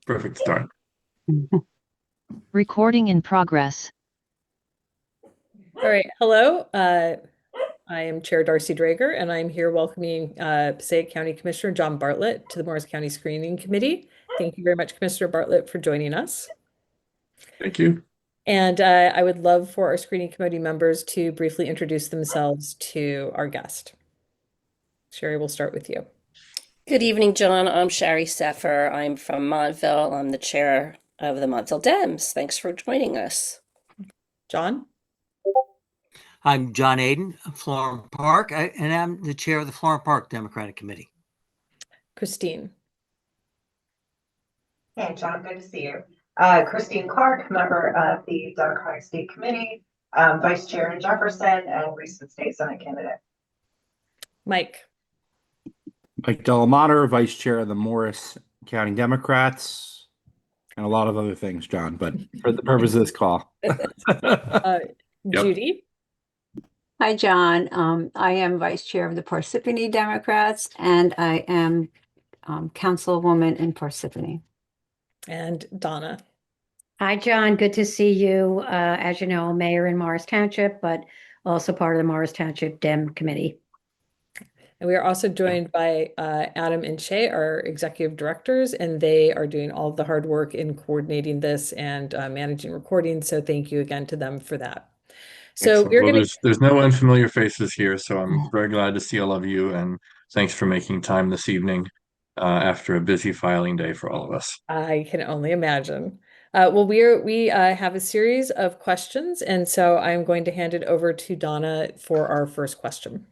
Perfect start. Recording in progress. All right. Hello. I am Chair Darcy Drager, and I'm here welcoming Passaic County Commissioner John Bartlett to the Morris County Screening Committee. Thank you very much, Commissioner Bartlett, for joining us. Thank you. And I would love for our screening committee members to briefly introduce themselves to our guest. Sherry, we'll start with you. Good evening, John. I'm Shari Seffer. I'm from Montville. I'm the chair of the Montville Dems. Thanks for joining us. John? I'm John Aden of Florham Park, and I'm the chair of the Florham Park Democratic Committee. Christine? Hey, John, good to see you. Christine Clark, member of the Democratic State Committee, vice chair in Jefferson, and recent state senate candidate. Mike? Mike Delamater, vice chair of the Morris County Democrats, and a lot of other things, John, but for the purpose of this call. Judy? Hi, John. I am vice chair of the Parsippany Democrats, and I am councilwoman in Parsippany. And Donna? Hi, John. Good to see you. As you know, mayor in Morris Township, but also part of the Morris Township Dem Committee. And we are also joined by Adam and Shay, our executive directors, and they are doing all of the hard work in coordinating this and managing recording. So thank you again to them for that. So Excellent. we're Well, going there's no unfamiliar faces here, so I'm very glad to see all of you, and thanks for making time this evening after a busy filing day for all of us. I can only imagine. Well, we have a series of questions, and so I'm going to hand it over to Donna for our first question.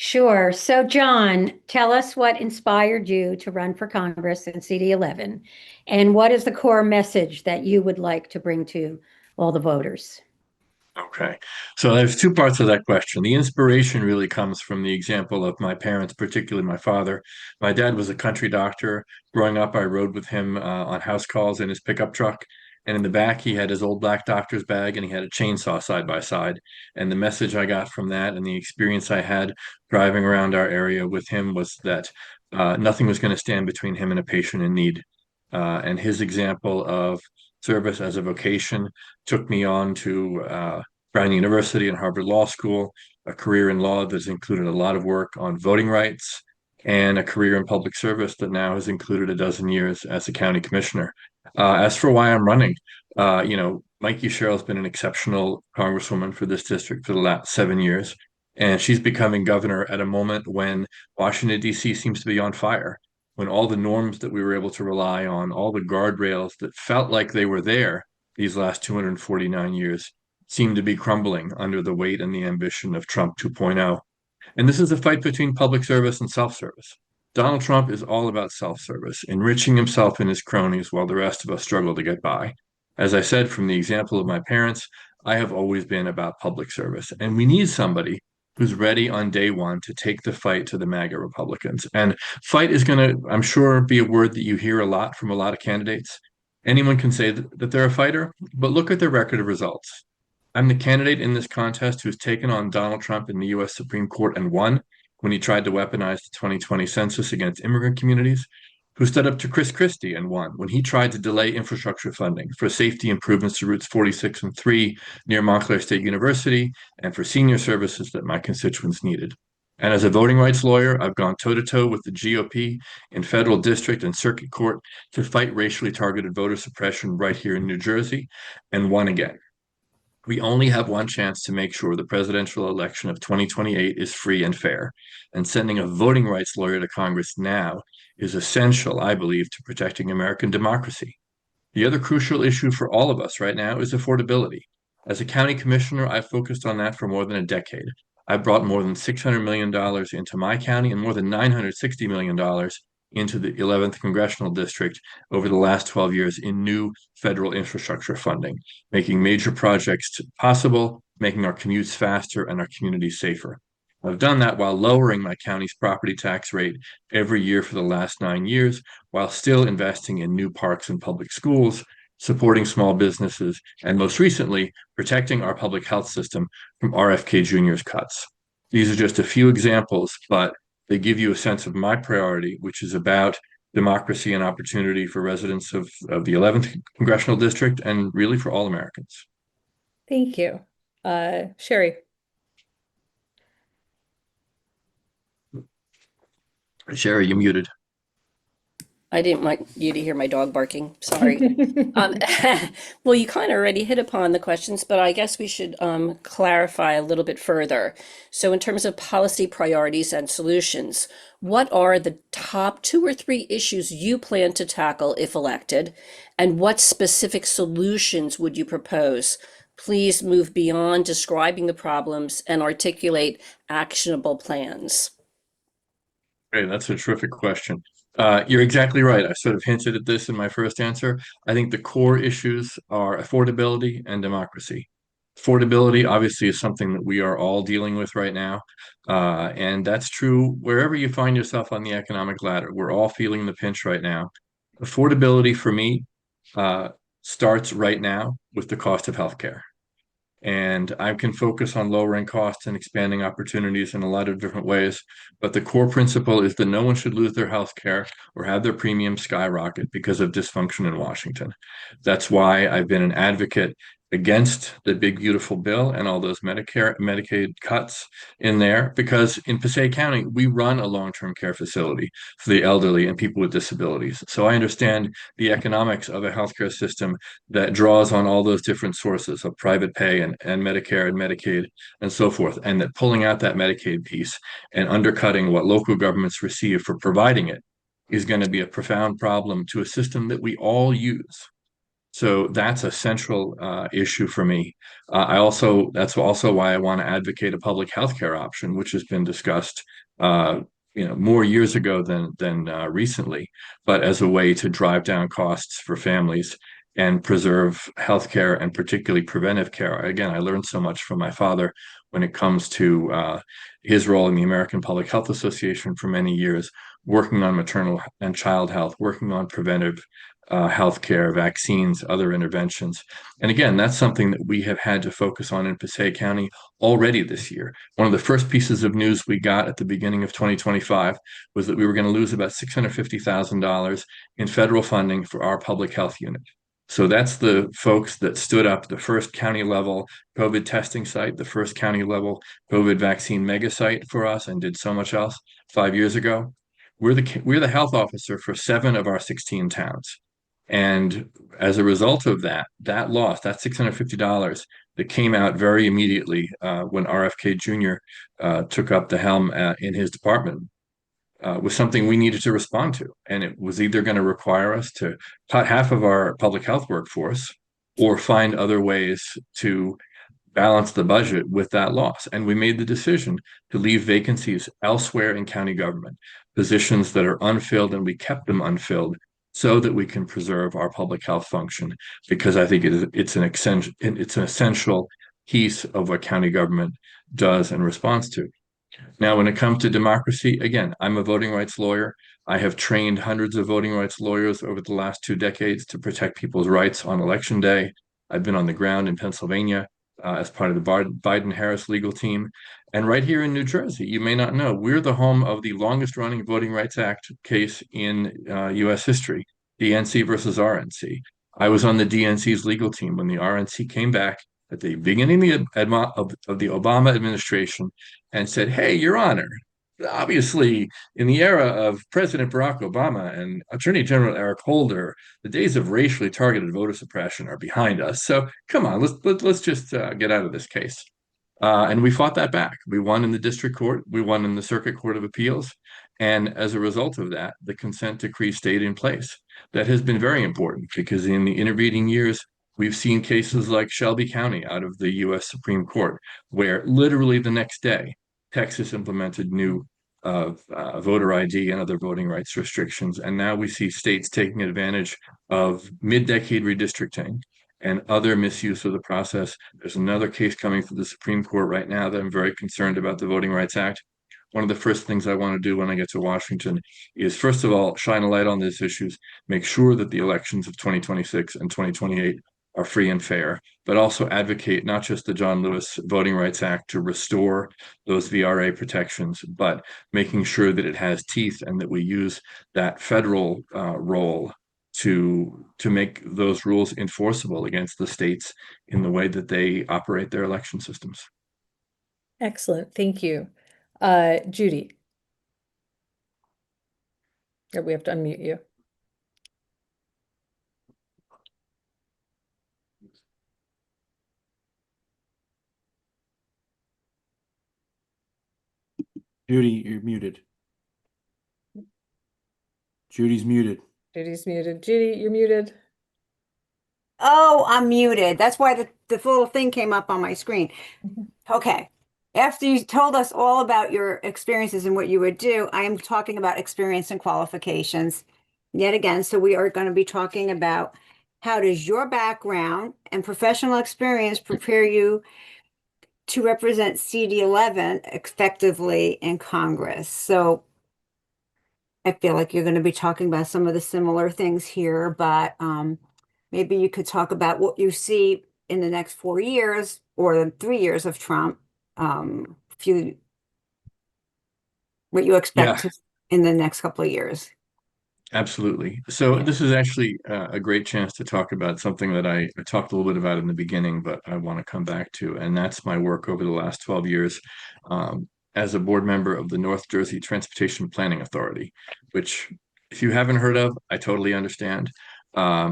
Sure. So, John, tell us what inspired you to run for Congress in CD11, and what is the core message that you would like to bring to all the voters? Okay, so there's two parts of that question. The inspiration really comes from the example of my parents, particularly my father. My dad was a country doctor. Growing up, I rode with him on house calls in his pickup truck. And in the back, he had his old black doctor's bag and he had a chainsaw side by side. And the message I got from that and the experience I had driving around our area with him was that nothing was going to stand between him and a patient in need. And his example of service as a vocation took me on to Brown University and Harvard Law School, a career in law that's included a lot of work on voting rights, and a career in public service that now has included a dozen years as a county commissioner. As for why I'm running, Mikey Sherrill's been an exceptional congresswoman for this district for the last 7 years, and she's becoming governor at a moment when Washington, D.C. seems to be on fire, when all the norms that we were able to rely on, all the guardrails that felt like they were there these last 249 years, seem to be crumbling under the weight and the ambition of Trump 2.0. And this is a fight between public service and self-service. Donald Trump is all about self-service, enriching himself and his cronies while the rest of us struggle to get by. As I said, from the example of my parents, I have always been about public service, and we need somebody who's ready on day one to take the fight to the MAGA Republicans. And fight is going to, I'm sure, be a word that you hear a lot from a lot of candidates. Anyone can say that they're a fighter, but look at their record of results. I'm the candidate in this contest who's taken on Donald Trump in the U.S. Supreme Court and won when he tried to weaponize the 2020 census against immigrant communities, who stood up to Chris Christie and won when he tried to delay infrastructure funding for safety improvements to routes 46 and 3 near Montclair State University and for senior services that my constituents needed. And as a voting rights lawyer, I've gone toe-to-toe with the GOP in federal district and circuit court to fight racially targeted voter suppression right here in New Jersey, and won again. We only have one chance to make sure the presidential election of 2028 is free and fair, and sending a voting rights lawyer to Congress now is essential, I believe, to protecting American democracy. The other crucial issue for all of us right now is affordability. As a county commissioner, I've focused on that for more than a decade. I brought more than $600 million into my county and more than $960 million into the 11th congressional district over the last 12 years in new federal infrastructure funding, making major projects possible, making our commutes faster and our communities safer. I've done that while lowering my county's property tax rate every year for the last 9 years, while still investing in new parks and public schools, supporting small businesses, and most recently, protecting our public health system from RFK Jr.'s cuts. These are just a few examples, but they give you a sense of my priority, which is about democracy and opportunity for residents of the 11th Congressional District and really for all Americans. Thank you. Sherry. Sherry, you're muted. I didn't want you to hear my dog barking. Sorry. Well, you kind of already hit upon the questions, but I guess we should clarify a little bit further. So in terms of policy priorities and solutions, what are the top 2 or 3 issues you plan to tackle if elected? And what specific solutions would you propose? Please move beyond describing the problems and articulate actionable plans. Great, that's a terrific question. You're exactly right. I sort of hinted at this in my first answer. I think the core issues are affordability and democracy. Affordability obviously is something that we are all dealing with right now. And that's true wherever you find yourself on the economic ladder. We're all feeling the pinch right now. Affordability for me starts right now with the cost of healthcare. And I can focus on lowering costs and expanding opportunities in a lot of different ways. But the core principle is that no one should lose their health care or have their premiums skyrocket because of dysfunction in Washington. That's why I've been an advocate against the big beautiful bill and all those Medicaid cuts in there, because in Passaic County we run a long-term care facility for the elderly and people with disabilities. So I understand the economics of a healthcare system that draws on all those different sources of private pay and Medicare and Medicaid and so forth, and that pulling out that Medicaid piece and undercutting what local governments receive for providing it is going to be a profound problem to a system that we all use. So that's a central issue for me. That's also why I want to advocate a public health care option, which has been discussed, more years ago than recently, but as a way to drive down costs for families and preserve healthcare and particularly preventive care. Again, I learned so much from my father when it comes to his role in the American Public Health Association for many years, working on maternal and child health, working on preventive healthcare, vaccines, other interventions. And again, that's something that we have had to focus on in Passaic County already this year. One of the first pieces of news we got at the beginning of 2025 was that we were going to lose about $650,000 in federal funding for our public health unit. So that's the folks that stood up the first county level COVID testing site, the first county level COVID vaccine mega site for us, and did so much else 5 years ago. We're the health officer for 7 of our 16 towns. And as a result of that loss, that $650 that came out very immediately when RFK Jr. Took up the helm in his department, was something we needed to respond to. And it was either going to require us to cut half of our public health workforce or find other ways to balance the budget with that loss. And we made the decision to leave vacancies elsewhere in county government, positions that are unfilled, and we kept them unfilled so that we can preserve our public health function, because I think it's an essential piece of what county government does and responds to. Now, when it comes to democracy, again, I'm a voting rights lawyer. I have trained hundreds of voting rights lawyers over the last 2 decades to protect people's rights on election day. I've been on the ground in Pennsylvania as part of the Biden-Harris legal team. And right here in New Jersey, you may not know, we're the home of the longest running Voting Rights Act case in US history, DNC versus RNC. I was on the DNC's legal team when the RNC came back at the beginning of the Obama administration and said, "Hey, Your Honor, obviously in the era of President Barack Obama and Attorney General Eric Holder, the days of racially targeted voter suppression are behind us. So come on, let's just get out of this case." And we fought that back. We won in the district court. We won in the Circuit Court of Appeals. And as a result of that, the consent decree stayed in place. That has been very important because in the intervening years, we've seen cases like Shelby County out of the US Supreme Court, where literally the next day, Texas implemented new voter ID and other voting rights restrictions. And now we see states taking advantage of mid-decade redistricting and other misuse of the process. There's another case coming to the Supreme Court right now that I'm very concerned about, the Voting Rights Act. One of the first things I want to do when I get to Washington is, first of all, shine a light on these issues, make sure that the elections of 2026 and 2028 are free and fair, but also advocate not just the John Lewis Voting Rights Act to restore those VRA protections, but making sure that it has teeth and that we use that federal role to make those rules enforceable against the states in the way that they operate their election systems. Excellent. Thank you. Judy. Or we have to unmute you. Judy, you're muted. Judy's muted. Judy's muted. Judy, you're muted. Oh, I'm muted. That's why the little thing came up on my screen. Okay. After you told us all about your experiences and what you would do, I am talking about experience and qualifications yet again. So we are going to be talking about how does your background and professional experience prepare you to represent CD11 effectively in Congress. So I feel like you're going to be talking about some of the similar things here, but maybe you could talk about what you see in the next 4 years or the 3 years of Trump, what you expect in the next couple of years. Absolutely. So this is actually a great chance to talk about something that I talked a little bit about in the beginning, but I want to come back to, and that's my work over the last 12 years as a board member of the North Jersey Transportation Planning Authority, which, if you haven't heard of, I totally understand.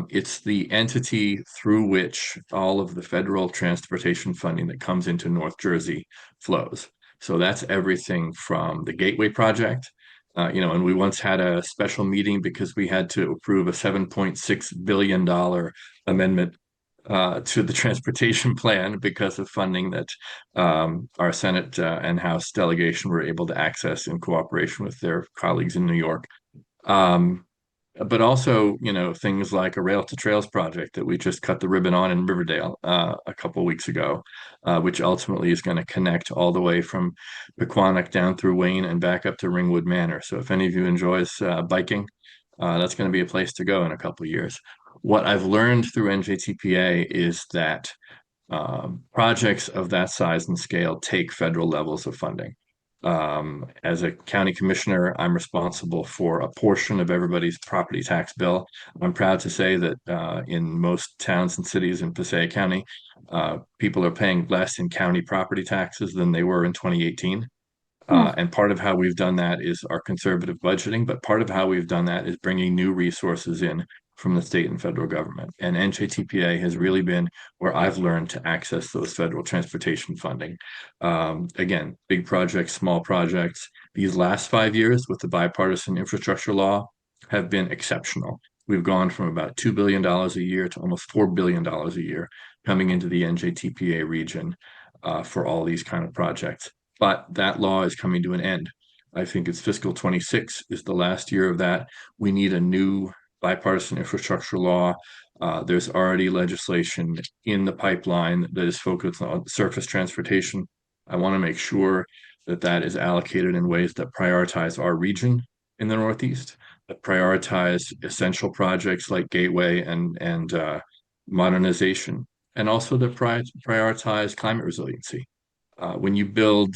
It's the entity through which all of the federal transportation funding that comes into North Jersey flows. So that's everything from the Gateway Project. And we once had a special meeting because we had to approve a $7.6 billion amendment to the transportation plan because of funding that our Senate and House delegation were able to access in cooperation with their colleagues in New York. But also, things like a Rail to Trails project that we just cut the ribbon on in Riverdale a couple of weeks ago, which ultimately is going to connect all the way from Pequannock down through Wayne and back up to Ringwood Manor. So if any of you enjoys biking, that's going to be a place to go in a couple of years. What I've learned through NJTPA is that projects of that size and scale take federal levels of funding. As a county commissioner, I'm responsible for a portion of everybody's property tax bill. I'm proud to say that in most towns and cities in Passaic County, people are paying less in county property taxes than they were in 2018. And part of how we've done that is our conservative budgeting, but part of how we've done that is bringing new resources in from the state and federal government. And NJTPA has really been where I've learned to access those federal transportation funding. Again, big projects, small projects. These last 5 years with the bipartisan infrastructure law have been exceptional. We've gone from about $2 billion a year to almost $4 billion a year coming into the NJTPA region for all these kind of projects. But that law is coming to an end. I think it's fiscal 26 is the last year of that. We need a new bipartisan infrastructure law. There's already legislation in the pipeline that is focused on surface transportation. I want to make sure that that is allocated in ways that prioritize our region in the Northeast, that prioritize essential projects like Gateway and modernization, and also that prioritize climate resiliency. When you build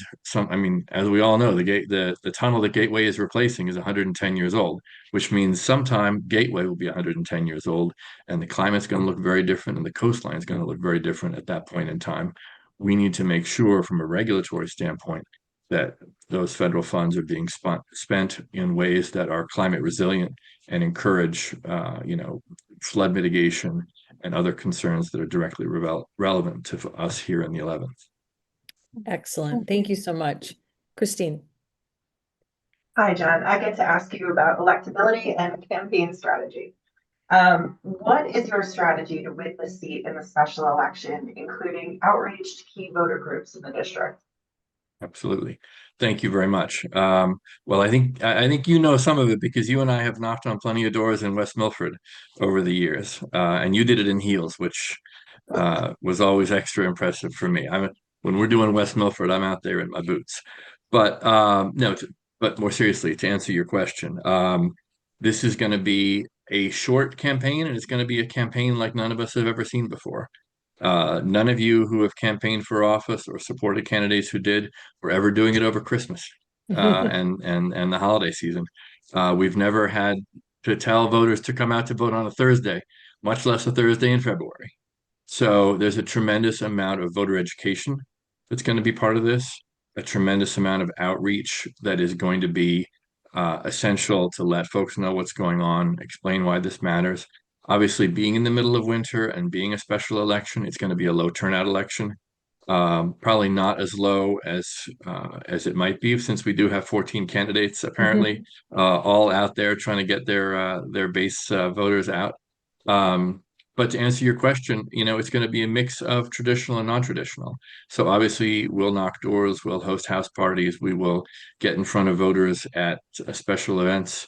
as we all know, the tunnel that Gateway is replacing is 110 years old, which means sometime Gateway will be 110 years old, and the climate's going to look very different, and the coastline is going to look very different at that point in time. We need to make sure, from a regulatory standpoint, that those federal funds are being spent in ways that are climate resilient and encourage, flood mitigation and other concerns that are directly relevant to us here in the 11th. Excellent. Thank you so much. Christine. Hi, John. I get to ask you about electability and campaign strategy. What is your strategy to win the seat in the special election, including outreach to key voter groups in the district? Absolutely. Thank you very much. Well, I think you know some of it because you and I have knocked on plenty of doors in West Milford over the years, and you did it in heels, which was always extra impressive for me. When we're doing West Milford, I'm out there in my boots. But no, but more seriously, to answer your question, this is going to be a short campaign, and it's going to be a campaign like none of us have ever seen before. None of you who have campaigned for office or supported candidates who did were ever doing it over Christmas and the holiday season. We've never had to tell voters to come out to vote on a Thursday, much less a Thursday in February. So there's a tremendous amount of voter education that's going to be part of this, a tremendous amount of outreach that is going to be essential to let folks know what's going on, explain why this matters. Obviously, being in the middle of winter and being a special election, it's going to be a low turnout election. Probably not as low as it might be, since we do have 14 candidates apparently all out there trying to get their base voters out. But to answer your question, it's going to be a mix of traditional and non-traditional. So obviously, we'll knock doors, we'll host house parties, we will get in front of voters at special events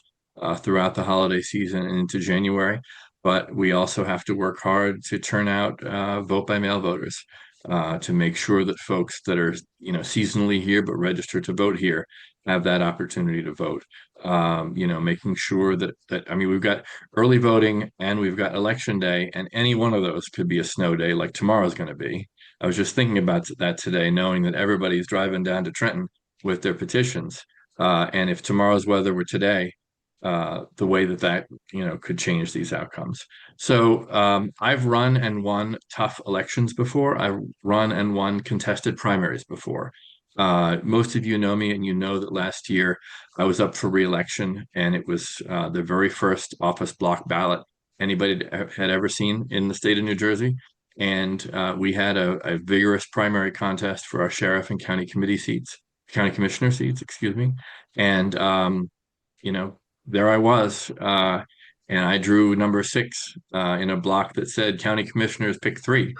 throughout the holiday season and into January. But we also have to work hard to turn out vote by mail voters to make sure that folks that are, seasonally here but registered to vote here have that opportunity to vote. Making sure that we've got early voting and we've got election day, and any one of those could be a snow day like tomorrow's going to be. I was just thinking about that today, knowing that everybody's driving down to Trenton with their petitions. And if tomorrow's weather were today, the way that could change these outcomes. So I've run and won tough elections before. I've run and won contested primaries before. Most of you know me, and you know that last year I was up for re-election, and it was the very first office block ballot anybody had ever seen in the state of New Jersey. And we had a vigorous primary contest for our sheriff and county commissioner seats, excuse me. And there I was, and I drew number 6 in a block that said county commissioners pick 3.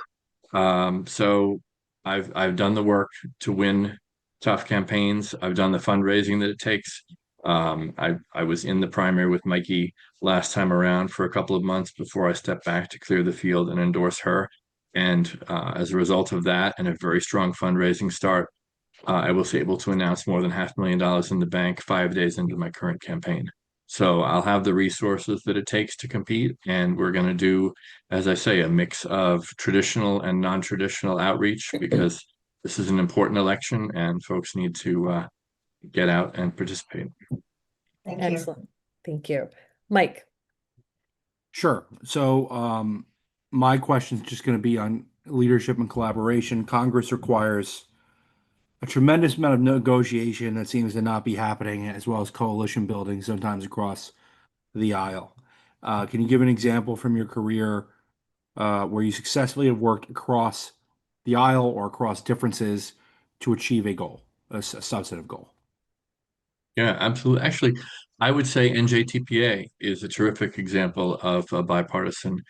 So I've done the work to win tough campaigns. I've done the fundraising that it takes. I was in the primary with Mikey last time around for a couple of months before I stepped back to clear the field and endorse her. And as a result of that and a very strong fundraising start, I was able to announce more than $500,000 in the bank 5 days into my current campaign. So I'll have the resources that it takes to compete, and we're going to do, as I say, a mix of traditional and non-traditional outreach, because this is an important election and folks need to get out and participate. Thank you. Excellent. Thank you. Mike. Sure. So my question is just going to be on leadership and collaboration. Congress requires a tremendous amount of negotiation that seems to not be happening, as well as coalition building sometimes across the aisle. Can you give an example from your career where you successfully have worked across the aisle or across differences to achieve a goal, a substantive goal? Yeah, absolutely. Actually, I would say NJTPA is a terrific example of a bipartisan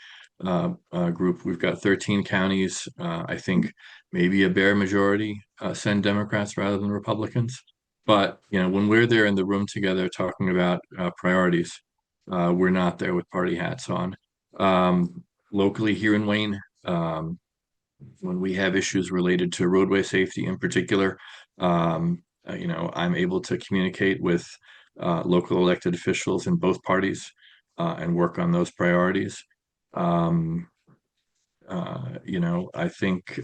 group. We've got 13 counties. I think maybe a bare majority send Democrats rather than Republicans. But when we're there in the room together talking about priorities, we're not there with party hats on. Locally here in Wayne, when we have issues related to roadway safety in particular, I'm able to communicate with local elected officials in both parties and work on those priorities. I think,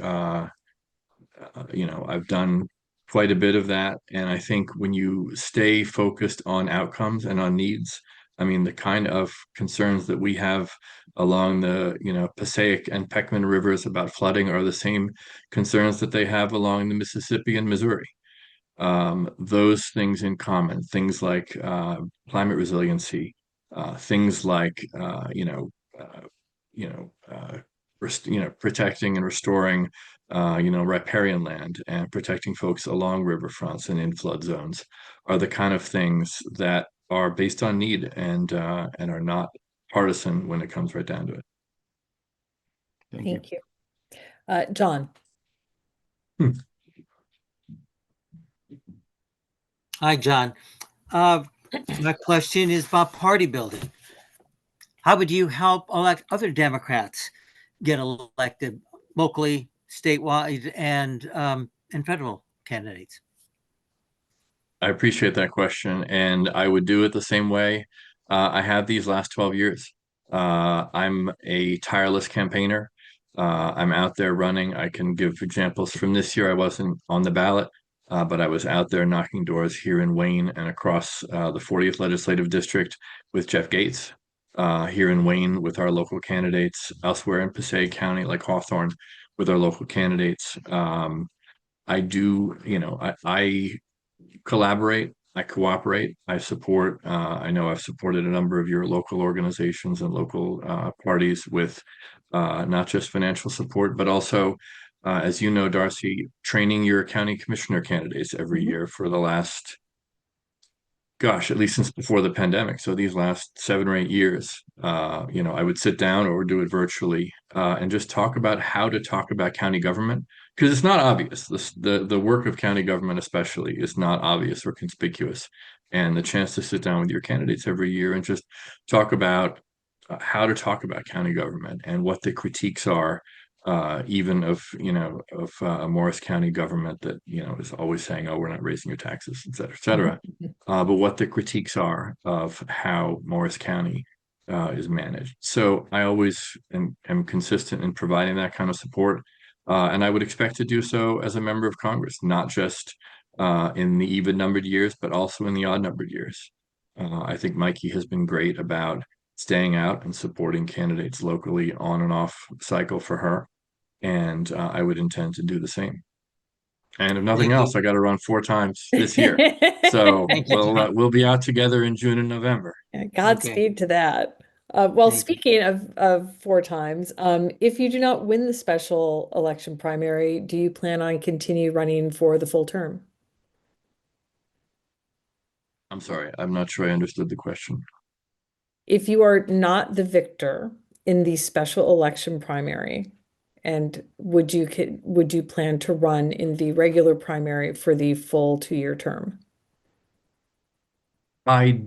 I've done quite a bit of that. And I think when you stay focused on outcomes and on needs, the kind of concerns that we have along the, Passaic and Peckman rivers about flooding are the same concerns that they have along the Mississippi and Missouri. Those things in common, things like climate resiliency, things like protecting and restoring riparian land and protecting folks along riverfronts and in flood zones are the kind of things that are based on need and are not partisan when it comes right down to it. Thank you. John. Hi, John. My question is about party building. How would you help elect other Democrats get elected locally, statewide, and federal candidates? I appreciate that question, and I would do it the same way I have these last 12 years. I'm a tireless campaigner. I'm out there running. I can give examples from this year. I wasn't on the ballot, but I was out there knocking doors here in Wayne and across the 40th Legislative District with Jeff Gates, here in Wayne with our local candidates, elsewhere in Passaic County, like Hawthorne, with our local candidates. I do, I collaborate, I cooperate, I support. I know I've supported a number of your local organizations and local parties with not just financial support, but also, as you know, Darcy, training your county commissioner candidates every year for the last, gosh, at least since before the pandemic. So these last 7 or 8 years, I would sit down or do it virtually and just talk about how to talk about county government because it's not obvious. The work of county government, especially, is not obvious or conspicuous. And the chance to sit down with your candidates every year and just talk about how to talk about county government and what the critiques are, even of a Morris County government that is always saying, "Oh, we're not raising your taxes," et cetera, et cetera. But what the critiques are of how Morris County is managed. So I always am consistent in providing that kind of support, and I would expect to do so as a member of Congress, not just in the even-numbered years, but also in the odd-numbered years. I think Mikey has been great about staying out and supporting candidates locally on and off cycle for her. And I would intend to do the same. And if nothing Thank else, you. I got to run 4 times this year. So Thank you, John. we'll be out together in June and November. Yeah, Okay. Godspeed to that. Well, Thank you. speaking of 4 times, if you do not win the special election primary, do you plan on continue running for the full term? I'm sorry, I'm not sure I understood the question. If you are not the victor in the special election primary, and would you plan to run in the regular primary for the full 2-year term? I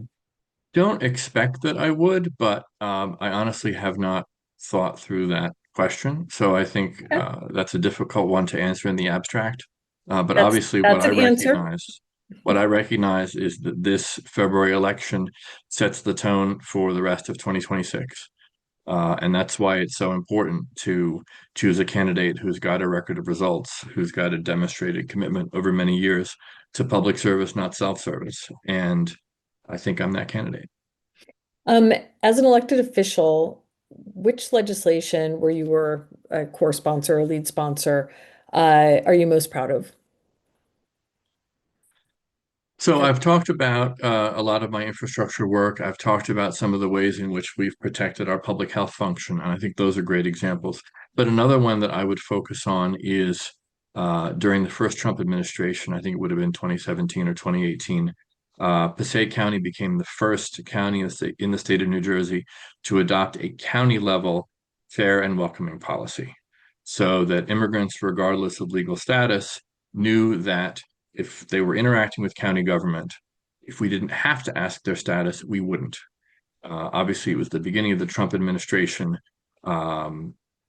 don't expect that I would, but I honestly have not thought through that question. So I think Okay. that's a difficult one to answer in the abstract. But That's obviously, that's an answer. what I recognize is that this February election sets the tone for the rest of 2026. And that's why it's so important to choose a candidate who's got a record of results, who's got a demonstrated commitment over many years to public service, not self-service. And I think I'm that candidate. As an elected official, which legislation where you were a core sponsor or lead sponsor, are you most proud of? So I've talked about a lot of my infrastructure work. I've talked about some of the ways in which we've protected our public health function, and I think those are great examples. But another one that I would focus on is during the first Trump administration, I think it would have been 2017 or 2018, Passaic County became the first county in the state of New Jersey to adopt a county level fair and welcoming policy so that immigrants, regardless of legal status, knew that if they were interacting with county government, if we didn't have to ask their status, we wouldn't. Obviously, it was the beginning of the Trump administration.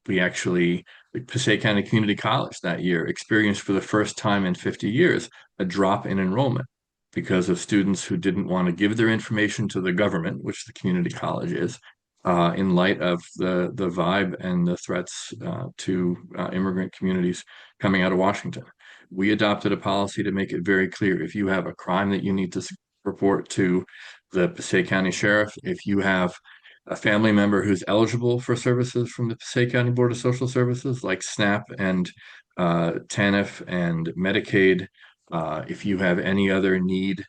We actually, the Passaic County Community College that year experienced for the first time in 50 years a drop in enrollment because of students who didn't want to give their information to the government, which the community college is, in light of the vibe and the threats to immigrant communities coming out of Washington. We adopted a policy to make it very clear if you have a crime that you need to report to the Passaic County Sheriff, if you have a family member who's eligible for services from the Passaic County Board of Social Services, like SNAP and TANF and Medicaid, if you have any other need,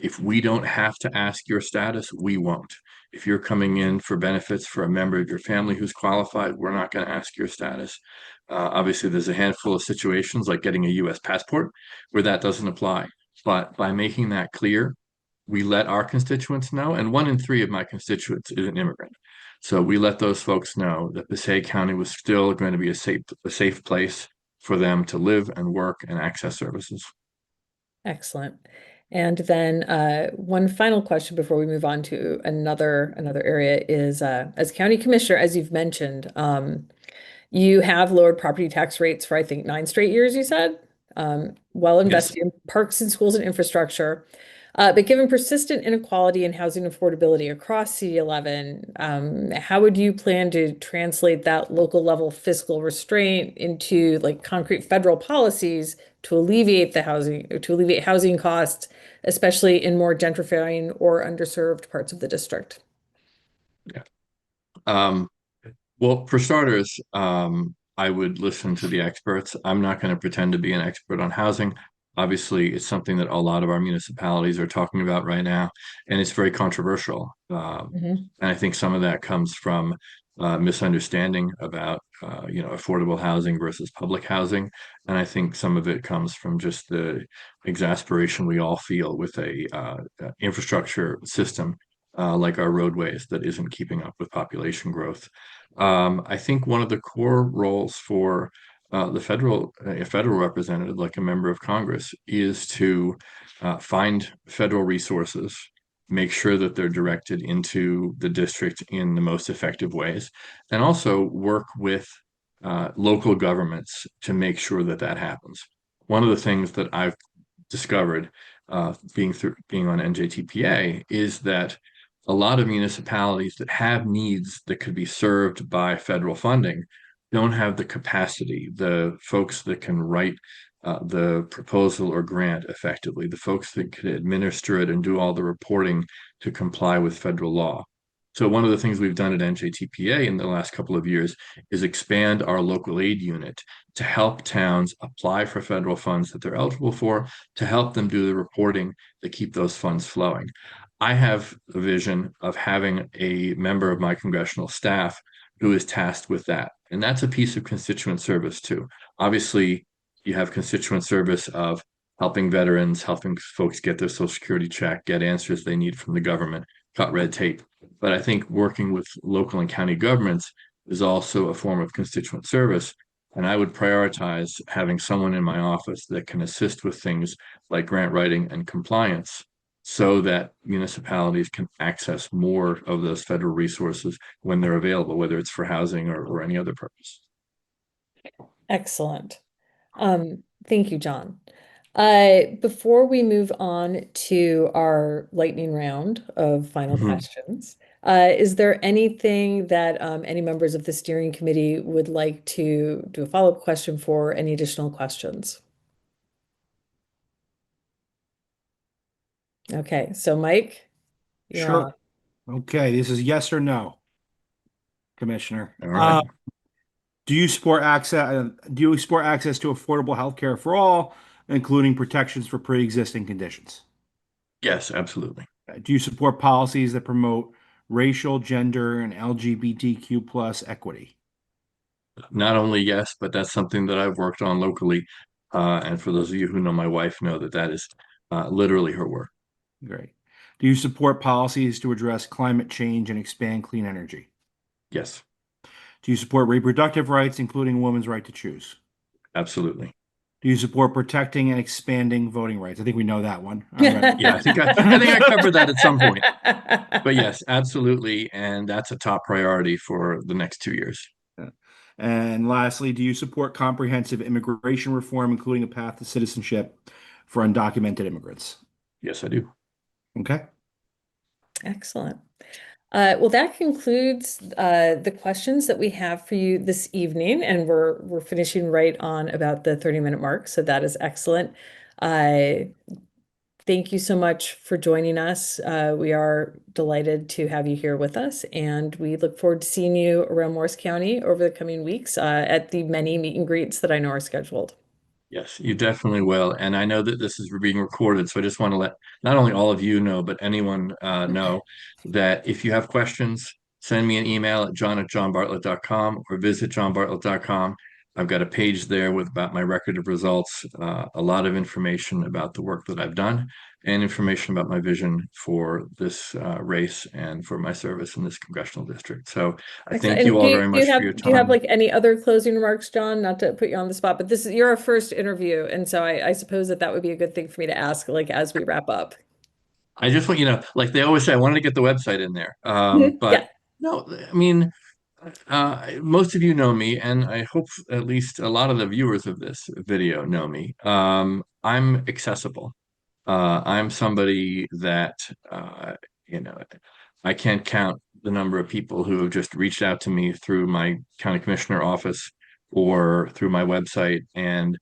if we don't have to ask your status, we won't. If you're coming in for benefits for a member of your family who's qualified, we're not going to ask your status. Obviously, there's a handful of situations like getting a U.S. passport where that doesn't apply. But by making that clear, we let our constituents know, and 1 in 3 of my constituents is an immigrant. So we let those folks know that Passaic County was still going to be a safe place for them to live and work and access services. Excellent. And then one final question before we move on to another area is as county commissioner, as you've mentioned, you have lowered property tax rates for I think 9 straight years, you said, while investing in parks and schools and infrastructure. But given persistent inequality in housing affordability across CD11, how would you plan to translate that local level fiscal restraint into like concrete federal policies to alleviate housing costs, especially in more gentrifying or underserved parts of the district? Yeah. Well, for starters, I would listen to the experts. I'm not going to pretend to be an expert on housing. Obviously, it's something that a lot of our municipalities are talking about right now, and it's very controversial. Mhm. And I think some of that comes from misunderstanding about, affordable housing versus public housing. And I think some of it comes from just the exasperation we all feel with a infrastructure system like our roadways that isn't keeping up with population growth. I think one of the core roles for a federal representative, like a member of Congress, is to find federal resources, make sure that they're directed into the district in the most effective ways, and also work with local governments to make sure that that happens. One of the things that I've discovered being on NJTPA is that a lot of municipalities that have needs that could be served by federal funding don't have the capacity, the folks that can write the proposal or grant effectively, the folks that could administer it and do all the reporting to comply with federal law. So one of the things we've done at NJTPA in the last couple of years is expand our local aid unit to help towns apply for federal funds that they're eligible for, to help them do the reporting that keep those funds flowing. I have a vision of having a member of my congressional staff who is tasked with that. And that's a piece of constituent service too. Obviously, you have constituent service of helping veterans, helping folks get their Social Security check, get answers they need from the government, cut red tape. But I think working with local and county governments is also a form of constituent service. And I would prioritize having someone in my office that can assist with things like grant writing and compliance so that municipalities can access more of those federal resources when they're available, whether it's for housing or any other purpose. Excellent. Thank you, John. Before we move on to our lightning round of final questions, is there anything that any members of the steering committee would like to do a follow-up question for? Any additional questions? Okay, so Mike, you're Sure. on. Okay, this is yes or no, Commissioner. All right. Do you support access? Do you support access to affordable health care for all, including protections for pre-existing conditions? Yes, absolutely. Do you support policies that promote racial, gender, and LGBTQ plus equity? Not only yes, but that's something that I've worked on locally. And for those of you who know my wife, know that that is literally her work. Great. Do you support policies to address climate change and expand clean energy? Yes, Do you support reproductive rights, including women's right to choose? absolutely. Do you support protecting and expanding voting rights? I think we know that one. Yeah, I think I covered that at some point. But yes, absolutely. And that's a top priority for the next 2 years. And lastly, do you support comprehensive immigration reform, including a path to citizenship for undocumented immigrants? Yes, I do. Okay. Excellent. Well, that concludes the questions that we have for you this evening, and we're finishing right on about the 30-minute mark, so that is excellent. Thank you so much for joining us. We are delighted to have you here with us, and we look forward to seeing you around Morris County over the coming weeks at the many meet and greets that I know are scheduled. Yes, you definitely will. And I know that this is being recorded, so I just want to let not only all of you know, but anyone know that if you have questions, send me an email at john@johnbartlett.com or visit johnbartlett.com. I've got a page there with about my record of results, a lot of information about the work that I've done, and information about my vision for this race and for my service in this congressional district. So I Excellent. thank And you all very much for your do you have time. like any other closing remarks, John? Not to put you on the spot, but this is your first interview, and so I suppose that would be a good thing for me to ask, like as we wrap up. I just want, like they always say, I wanted to get the website in there. Yeah. But no, I mean, most of you know me, and I hope at least a lot of the viewers of this video know me. I'm accessible. I'm somebody that, you know, I can't count the number of people who have just reached out to me through my county commissioner office or through my website. And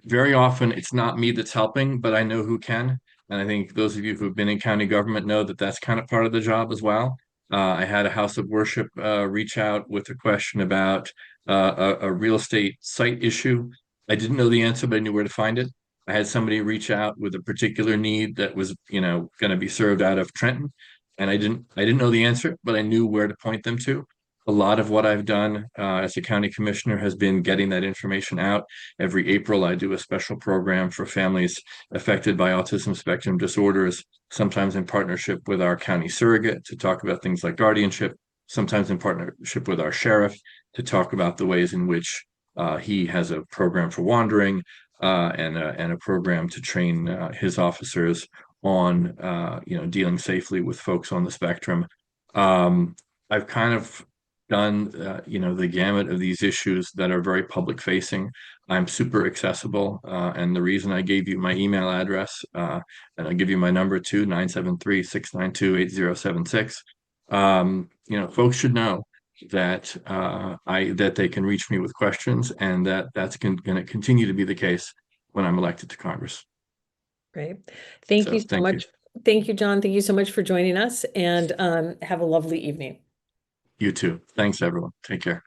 very often it's not me that's helping, but I know who can. And I think those of you who've been in county government know that that's kind of part of the job as well. I had a house of worship reach out with a question about a real estate site issue. I didn't know the answer, but I knew where to find it. I had somebody reach out with a particular need that was, going to be served out of Trenton, and I didn't know the answer, but I knew where to point them to. A lot of what I've done as a county commissioner has been getting that information out. Every April, I do a special program for families affected by autism spectrum disorders, sometimes in partnership with our county surrogate to talk about things like guardianship, sometimes in partnership with our sheriff to talk about the ways in which he has a program for wandering and a program to train his officers on dealing safely with folks on the spectrum. I've kind of done the gamut of these issues that are very public facing. I'm super accessible, and the reason I gave you my email address, and I'll give you my number too, 973-692-8076. Folks should know that that they can reach me with questions, and that's going to continue to be the case when I'm elected to Congress. Great. Thank you so Thank you. much. Thank you, John. Thank you so much for joining us, and have a lovely evening. You too. Thanks, everyone. Take care.